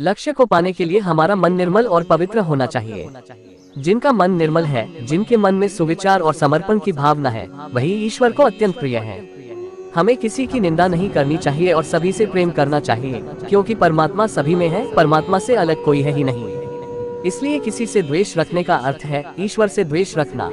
लक्ष्य को पाने के लिए हमारा मन निर्मल और पवित्र होना चाहिए। जिनका मन निर्मल है, जिनके मन में सुविचार और समर्पण की भावना है, वही ईश्वर को अत्यंत प्रिय है। हमें किसी की निंदा नहीं करनी चाहिए और सभी से प्रेम करना चाहिए, क्योंकि परमात्मा सभी में है, परमात्मा से अलग कोई है ही नहीं। इसलिए किसी से द्वेष रखने का अर्थ है ईश्वर से द्वेष रखना।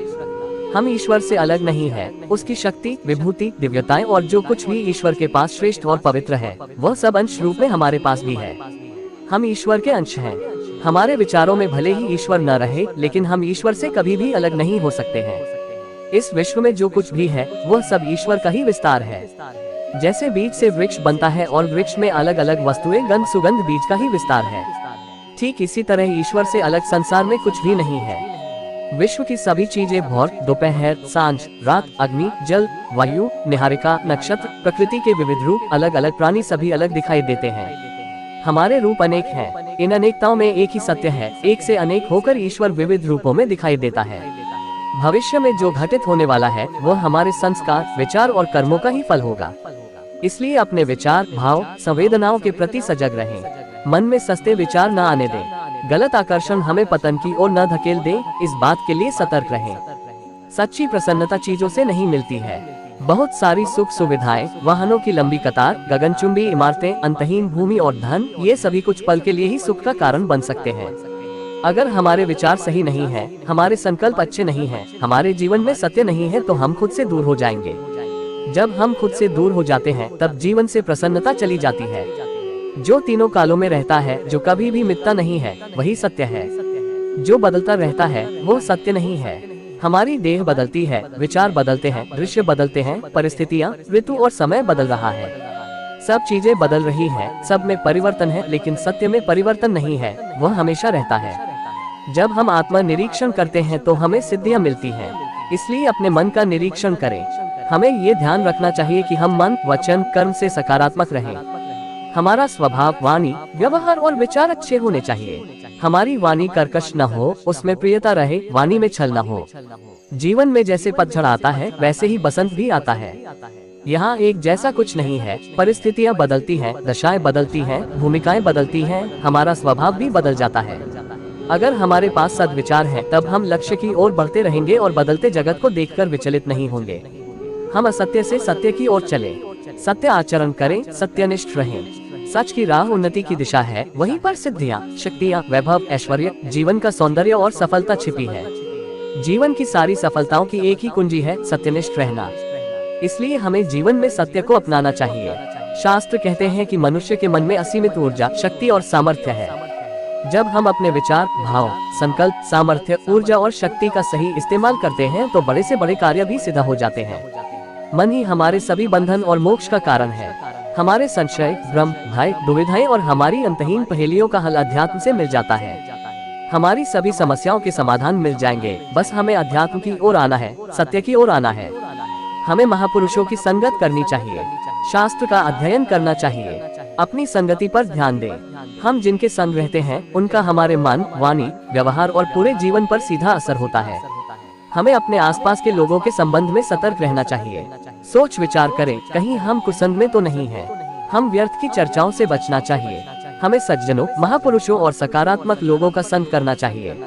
हम ईश्वर से अलग नहीं है। उसकी शक्ति, विभूति, दिव्यताएं और जो कुछ भी ईश्वर के पास श्रेष्ठ और पवित्र है, वह सब अंश रूप में हमारे पास भी है। हम ईश्वर के अंश हैं। हमारे विचारों में भले ही ईश्वर न रहे, लेकिन हम ईश्वर से कभी भी अलग नहीं हो सकते हैं। इस विश्व में जो कुछ भी है, वह सब ईश्वर का ही विस्तार है। जैसे बीज से वृक्ष बनता है और वृक्ष में अलग अलग वस्तुएं, गंध सुगंध बीज का ही विस्तार है। ठीक इसी तरह ईश्वर से अलग संसार में कुछ भी नहीं है। विश्व की सभी चीजें भोर, दोपहर, सांझ, रात, अग्नि, जल, वायु, निहारिका, नक्षत्र, प्रकृति के विविध रूप, अलग अलग प्राणी सभी अलग दिखाई देते हैं। हमारे रूप अनेक हैं। इन अनेकताओं में एक ही सत्य है। एक से अनेक होकर ईश्वर विविध रूपों में दिखाई देता है। भविष्य में जो घटित होने वाला है, वह हमारे संस्कार, विचार और कर्मों का ही फल होगा। इसलिए अपने विचार, भाव, संवेदनाओं के प्रति सजग रहें। मन में सस्ते विचार न आने दें। गलत आकर्षण हमें पतन की ओर न धकेल दे, इस बात के लिए सतर्क रहें। सच्ची प्रसन्नता चीजों से नहीं मिलती है। बहुत सारी सुख सुविधाएं, वाहनों की लंबी कतार, गगनचुंबी इमारतें, अंतहीन भूमि और धन, ये सभी कुछ पल के लिए ही सुख का कारण बन सकते हैं। अगर हमारे विचार सही नहीं है, हमारे संकल्प अच्छे नहीं हैं, हमारे जीवन में सत्य नहीं है, तो हम खुद से दूर हो जाएंगे। जब हम खुद से दूर हो जाते हैं, तब जीवन से प्रसन्नता चली जाती है। जो तीनों कालों में रहता है, जो कभी भी मिटता नहीं है, वही सत्य है। जो बदलता रहता है, वो सत्य नहीं है। हमारी देह बदलती है, विचार बदलते हैं, दृश्य बदलते हैं, परिस्थितियाँ, ऋतु और समय बदल रहा है। सब चीजें बदल रही हैं, सब में परिवर्तन है, लेकिन सत्य में परिवर्तन नहीं है, वह हमेशा रहता है। जब हम आत्मा निरीक्षण करते हैं तो हमें सिद्धियाँ मिलती हैं। इसलिए अपने मन का निरीक्षण करें। हमें ये ध्यान रखना चाहिए कि हम मन, वचन, कर्म से सकारात्मक रहें। हमारा स्वभाव, वाणी, व्यवहार और विचार अच्छे होने चाहिए। हमारी वाणी कर्कश न हो, उसमें प्रियता रहे, वाणी में छल न हो। जीवन में जैसे पतझड़ आता है, वैसे ही बसंत भी आता है। यहाँ एक जैसा कुछ नहीं है। परिस्थितियाँ बदलती हैं, दशाएं बदलती हैं, भूमिकाएं बदलती हैं, हमारा स्वभाव भी बदल जाता है। अगर हमारे पास सद्विचार है, तब हम लक्ष्य की ओर बढ़ते रहेंगे और बदलते जगत को देखकर विचलित नहीं होंगे। हम असत्य से सत्य की ओर चले, सत्य आचरण करें, सत्यनिष्ठ रहें। सच की राह उन्नति की दिशा है, वहीं पर सिद्धियाँ, शक्तियाँ, वैभव, ऐश्वर्य, जीवन का सौंदर्य और सफलता छिपी है। जीवन की सारी सफलताओं की एक ही कुंजी है, सत्यनिष्ठ रहना। इसलिए हमें जीवन में सत्य को अपनाना चाहिए। शास्त्र कहते हैं कि मनुष्य के मन में असीमित ऊर्जा, शक्ति और सामर्थ्य है। जब हम अपने विचार, भाव, संकल्प, सामर्थ्य, ऊर्जा और शक्ति का सही इस्तेमाल करते हैं, तो बड़े से बड़े कार्य भी सिद्ध हो जाते हैं। मन ही हमारे सभी बंधन और मोक्ष का कारण है। हमारे संशय, भ्रम, भय, दुविधाएं और हमारी अंतहीन पहेलियों का हल अध्यात्म से मिल जाता है। हमारी सभी समस्याओं के समाधान मिल जाएंगे। बस हमें अध्यात्म की ओर आना है, सत्य की ओर आना है। हमें महापुरुषों की संगत करनी चाहिए, शास्त्र का अध्ययन करना चाहिए, अपनी संगति पर ध्यान दें। हम जिनके संग रहते हैं, उनका हमारे मन, वाणी, व्यवहार और पूरे जीवन पर सीधा असर होता है। हमें अपने आसपास के लोगों के संबंध में सतर्क रहना चाहिए। सोच विचार करें, कहीं हम कुसंग में तो नहीं हैं। हम व्यर्थ की चर्चाओं से बचना चाहिए। हमें सज्जनों, महापुरुषों और सकारात्मक लोगों का संग करना चाहिए।